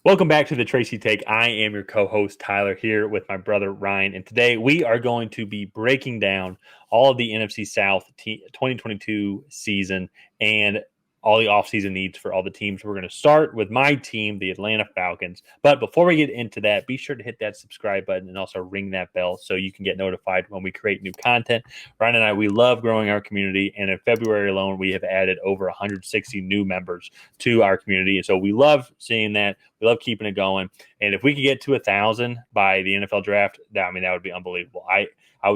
Welcome back to the Tracy Take. I am your co-host Tyler here with my brother Ryan, and today we are going to be breaking down all of the NFC South 2022 season and all the offseason needs for all the teams. We're going to start with my team, the Atlanta Falcons. But before we get into that, be sure to hit that subscribe button and also ring that bell so you can get notified when we create new content. Ryan and I, we love growing our community, and in February alone, we have added over 160 new members to our community, and so we love seeing that. We love keeping it going. And if we could get to 1,000 by the NFL draft, that would be unbelievable. I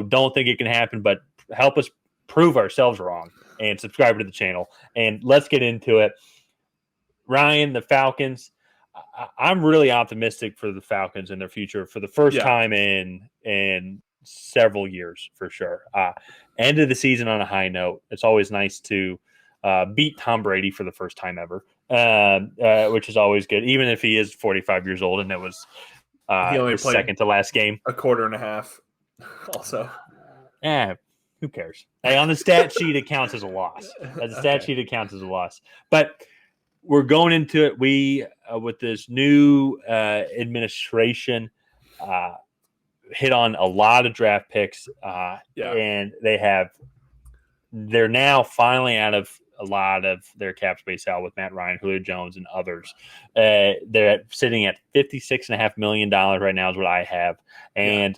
don't think it can happen, but help us prove ourselves wrong and subscribe to the channel. And let's get into it. Ryan, the Falcons. I'm really optimistic for the Falcons and their future for the first time in several years, for sure. End of the season on a high note. It's always nice to beat Tom Brady for the first time ever. Which is always good, even if he is 45 years old and it was he only his played second to last game. A quarter and a half, also. Who cares? Hey, on the stat sheet, it counts as a loss. As a stat sheet, it counts as a loss. But we're going into it. We, with this new administration, hit on a lot of draft picks, and they're now finally out of a lot of their cap space out with Matt Ryan, Julio Jones, and others. They're sitting at $56.5 million right now is what I have. And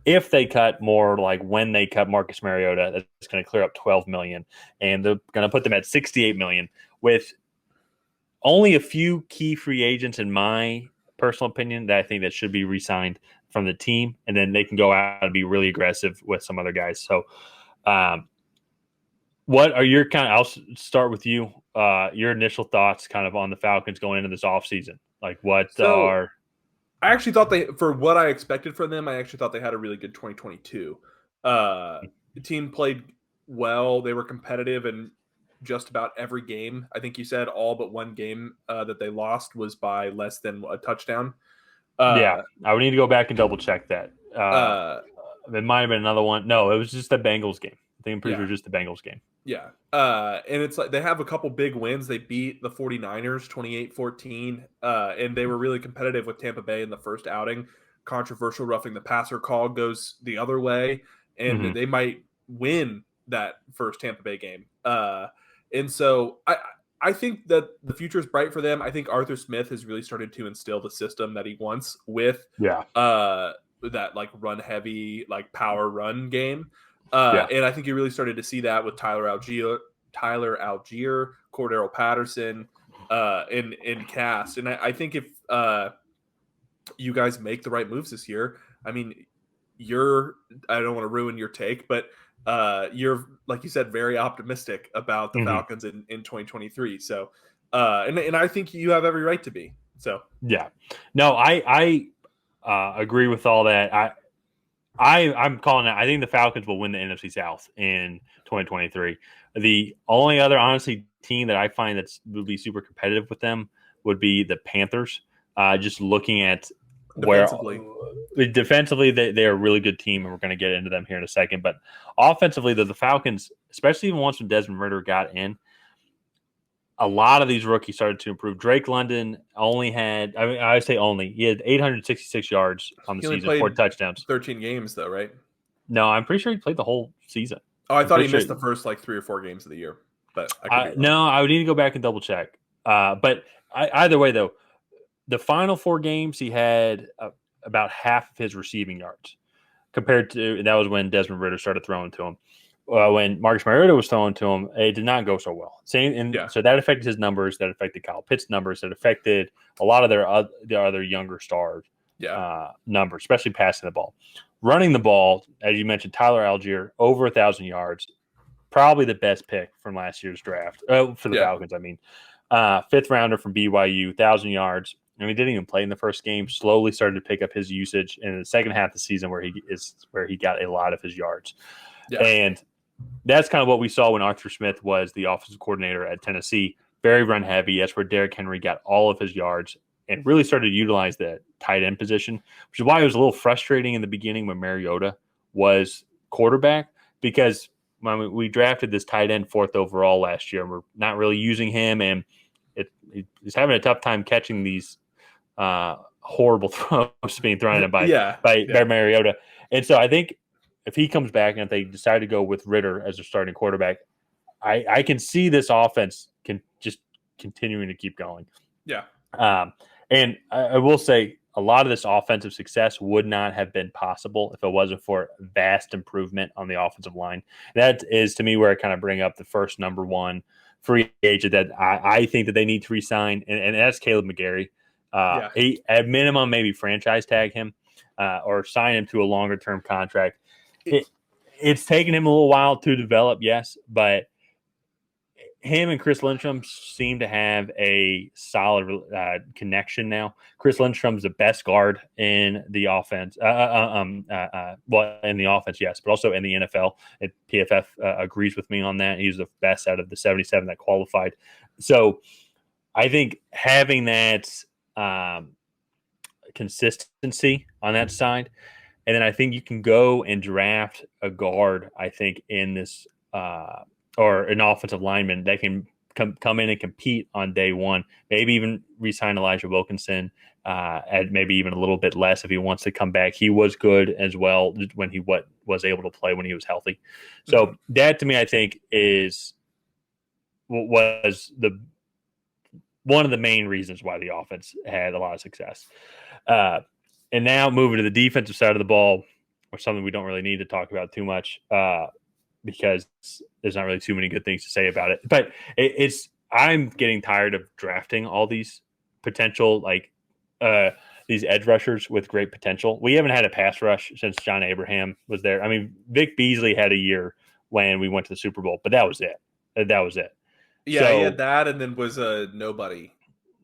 if they cut more, like when they cut Marcus Mariota, that's going to clear up $12 million. And they're going to put them at $68 million with only a few key free agents, in my personal opinion, that I think that should be re-signed from the team. And then they can go out and be really aggressive with some other guys. So, what are your I'll start with you. Your initial thoughts kind of on the Falcons going into this offseason. Like I actually thought for what I expected from them, I actually thought they had a really good 2022. The team played well. They were competitive in just about every game. I think you said all but one game that they lost was by less than a touchdown. I would need to go back and double check that. It might have been another one. No, it was just the Bengals game. I think I'm pretty sure just the Bengals game. Yeah. And it's like they have a couple big wins. They beat the 49ers 28-14, and they were really competitive with Tampa Bay in the first outing. Controversial roughing the passer call goes the other way, and they might win that first Tampa Bay game. And so I think that the future is bright for them. I think Arthur Smith has really started to instill the system that he wants with that like run heavy, like power run game. And I think you really started to see that with Tyler Algier, Cordero Patterson, and Cass. And I think if you guys make the right moves this year, I mean, I don't want to ruin your take, but you're, like you said, very optimistic about the Falcons in 2023. So, and I think you have every right to be. So, I agree with all that. I'm calling it. I think the Falcons will win the NFC South in 2023. The only other, honestly, team that I find that would be super competitive with them would be the Panthers. Just looking at defensively, they're a really good team, and we're going to get into them here in a second. But offensively, the Falcons, especially even once when Desmond Ridder got in, a lot of these rookies started to improve. Drake London only had, I say only, he had 866 yards on the season, 4 touchdowns. 13 games, though, right? No, I'm pretty sure he played the whole season. Oh, I thought he missed the first, 3 or 4 games of the year. But no, I would need to go back and double check. But either way, though, the final 4 games, he had about half of his receiving yards compared to, that was when Desmond Ridder started throwing to him. When Marcus Mariota was throwing to him, it did not go so well. So that affected his numbers. That affected Kyle Pitts' numbers. That affected a lot of the other younger stars' numbers, especially passing the ball. Running the ball, as you mentioned, Tyler Algier, over 1,000 yards. Probably the best pick from last year's draft for the Falcons. I mean, 5th rounder from BYU, 1,000 yards. And he didn't even play in the first game. Slowly started to pick up his usage in the second half of the season, where he got a lot of his yards. And that's kind of what we saw when Arthur Smith was the offensive coordinator at Tennessee. Very run heavy. That's where Derrick Henry got all of his yards and really started to utilize the tight end position, which is why it was a little frustrating in the beginning when Mariota was quarterback, because when we drafted this tight end 4th overall last year, and we're not really using him, and he's having a tough time catching these horrible throws being thrown at him Yeah, by yeah, Mariota. And so I think if he comes back and if they decide to go with Ritter as their starting quarterback, I can see this offense can just continuing to keep going. yeah. And I will say a lot of this offensive success would not have been possible if it wasn't for vast improvement on the offensive line. That is, to me, where I kind of bring up the first number one free agent that I think that they need to resign, and that's Kaleb McGary. Yeah. He, at minimum, maybe franchise tag him or sign him to a longer term contract. It's taken him a little while to develop, yes, but him and Chris Lindstrom seem to have a solid connection now. Chris Lindstrom's the best guard in the offense. Well, in the offense, yes, but also in the NFL. And PFF agrees with me on that. He's the best out of the 77 that qualified. So I think having that consistency on that side, and then I think you can go and draft a guard, I think, in this or an offensive lineman that can come in and compete on day one. Maybe even re-sign Elijah Wilkinson at maybe even a little bit less if he wants to come back. He was good as well when he was able to play when he was healthy. So that to me, I think was the one of the main reasons why the offense had a lot of success. And now moving to the defensive side of the ball, or something we don't really need to talk about too much because there's not really too many good things to say about it. But I'm getting tired of drafting all these potential, these edge rushers with great potential. We haven't had a pass rush since John Abraham was there. I mean, Vic Beasley had a year when we went to the Super Bowl, but that was it. Yeah, So, he had that, and then was a nobody.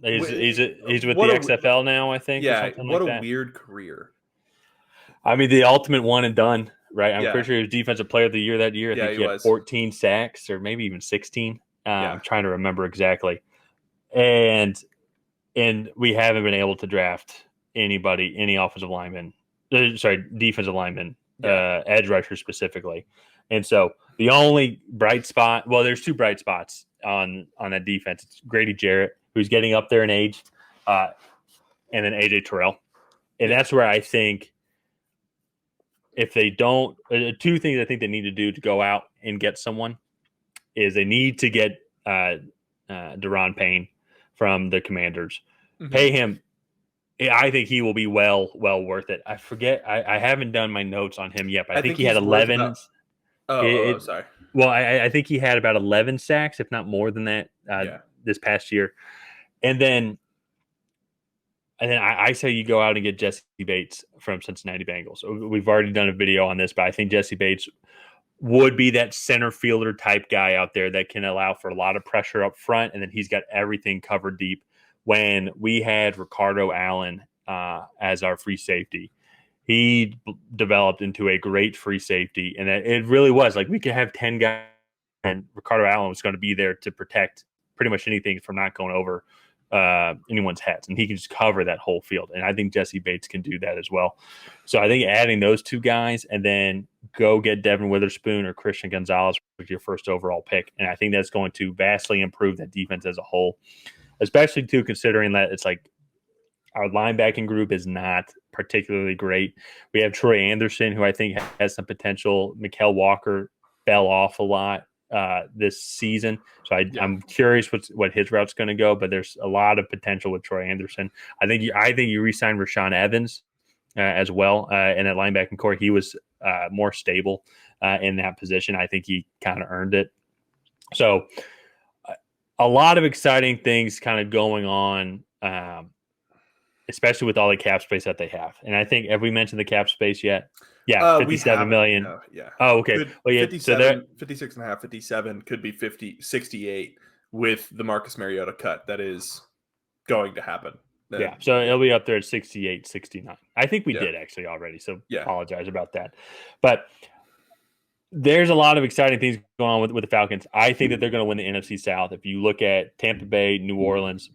He's with the XFL now, I think, or something like that. What a weird career. I mean, the ultimate one and done, right? I'm Yeah. pretty sure he was Defensive Player of the Year that year. I think he had 14 sacks or maybe even 16. I'm trying to remember exactly. And we haven't been able to draft any offensive lineman, defensive lineman, edge rusher specifically. And so the only bright spot, well, there's two bright spots on that defense. It's Grady Jarrett, who's getting up there in age, and then AJ Terrell. And that's where I think if they don't, two things I think they need to do to go out and get someone is they need to get Daron Payne from the Commanders. Pay him. I think he will be well worth it. I forget. I haven't done my notes on him yet, but I think he had 11. Sorry. Well, I think he had about 11 sacks, if not more than that, this past year. And then I say you go out and get Jesse Bates from Cincinnati Bengals. We've already done a video on this, but I think Jesse Bates would be that center fielder type guy out there that can allow for a lot of pressure up front, and then he's got everything covered deep. When we had Ricardo Allen as our free safety, he developed into a great free safety, and it really was like we could have 10 guys, and Ricardo Allen was going to be there to protect pretty much anything from not going over anyone's heads, and he can just cover that whole field. And I think Jesse Bates can do that as well. So I think adding those two guys and then go get Devin Witherspoon or Christian Gonzalez with your first overall pick, and I think that's going to vastly improve that defense as a whole, especially too considering that it's like our linebacking group is not particularly great. We have Troy Anderson, who I think has some potential. Mykal Walker fell off a lot this season, so I'm curious what his route's going to go. But there's a lot of potential with Troy Anderson. I think you re-signed Rashaan Evans as well in that linebacking core. He was more stable in that position. I think he kind of earned it. So a lot of exciting things kind of going on. Especially with all the cap space that they have. And I think, have we mentioned the cap space yet? Yeah, 57 million. Yeah. Oh, okay. Well, yeah, 57, 56 and a half, 57 could be 68 with the Marcus Mariota cut. That is going to happen. Yeah, so it'll be up there at 68, 69. I think we did actually already, so apologize about that. But there's a lot of exciting things going on with the Falcons. I think that they're going to win the NFC South. If you look at Tampa Bay, New Orleans,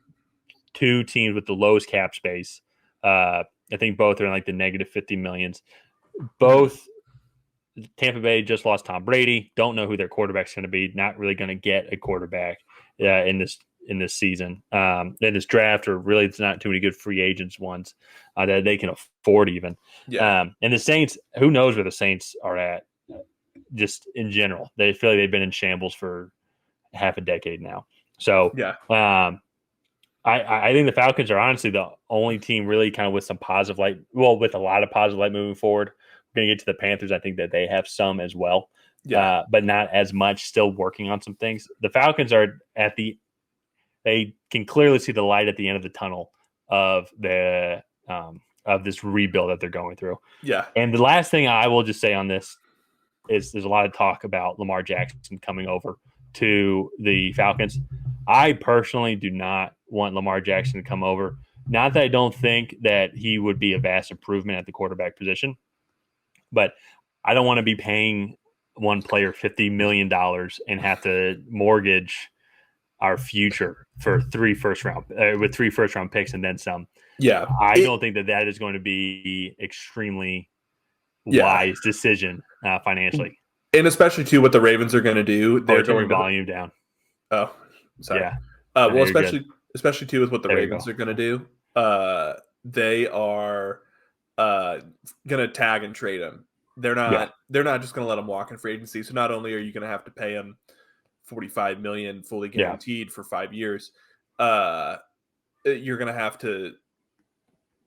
two teams with the lowest cap space. I think both are in like the negative 50 millions. Both Tampa Bay just lost Tom Brady. Don't know who their quarterback's going to be. Not really going to get a quarterback in this in this season. In this draft, or really, it's not too many good free agents ones that they can afford even. Yeah. And the Saints, who knows where the Saints are at, just in general. They feel like they've been in shambles for half a decade now. So Yeah. I think the Falcons are honestly the only team really kind of with some positive light. Well, with a lot of positive light moving forward. We're going to get to the Panthers. I think that they have some as well, but not as much. Still working on some things. The Falcons are they can clearly see the light at the end of the tunnel of of this rebuild that they're going through. Yeah. And the last thing I will just say on this is there's a lot of talk about Lamar Jackson coming over to the Falcons. I personally do not want Lamar Jackson to come over. Not that I don't think that he would be a vast improvement at the quarterback position, but I don't want to be paying one player $50 million and have to mortgage our future for with 3 first round picks and then some. Yeah. I don't think that is going to be extremely wise decision financially. And especially too, what the Ravens are going to do, they're going volume down. Oh, sorry. Yeah. Well, especially too with what the Ravens are going to do, they are going to tag and trade him. They're not just going to let him walk in free agency. So not only are you going to have to pay him $45 million fully guaranteed for 5 years, you're going to have to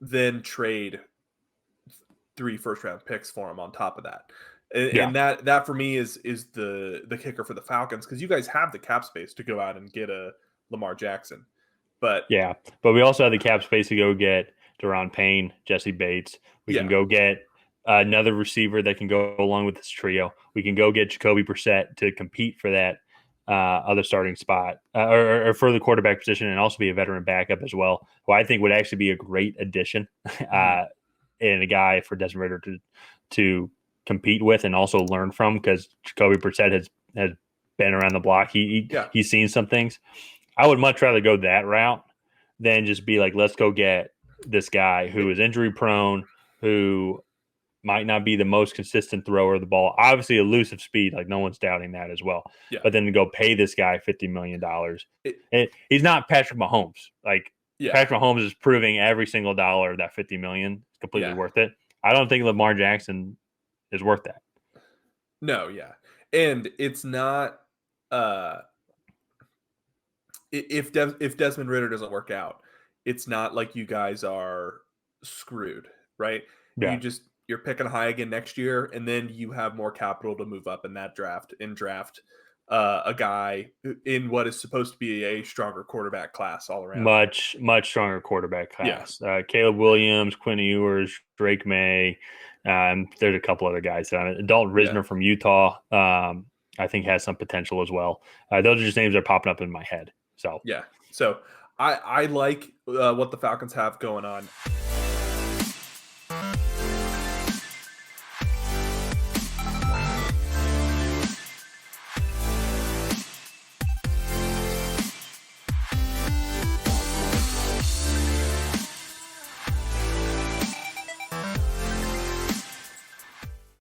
then trade 3 first round picks for him on top of that. And that for me is the kicker for the Falcons, because you guys have the cap space to go out and get a Lamar Jackson. But we also have the cap space to go get Deron Payne, Jesse Bates. We can go get another receiver that can go along with this trio. We can go get Jacoby Brissett to compete for that other starting spot or for the quarterback position, and also be a veteran backup as well, who I think would actually be a great addition and a guy for Desmond Ridder to compete with and also learn from, because Jacoby Brissett has been around the block. He's seen some things. I would much rather go that route than just be like, let's go get this guy who is injury prone, who might not be the most consistent thrower of the ball. Obviously, elusive speed, like no one's doubting that as well. Yeah. But then to go pay this guy $50 million. He's not Patrick Mahomes. Patrick Mahomes is proving every single dollar of that $50 million is completely worth it. I don't think Lamar Jackson is worth that. No, and it's not. If Desmond Ridder doesn't work out, it's not like you guys are screwed, right? Yeah. You're picking high again next year, and then you have more capital to move up in that draft a guy in what is supposed to be a stronger quarterback class all around. Much stronger quarterback class. Caleb Williams, Quinn Ewers, Drake May. There's a couple other guys. Dalton Risner from Utah, I think has some potential as well. Those are just names that are popping up in my head. So I like what the Falcons have going on.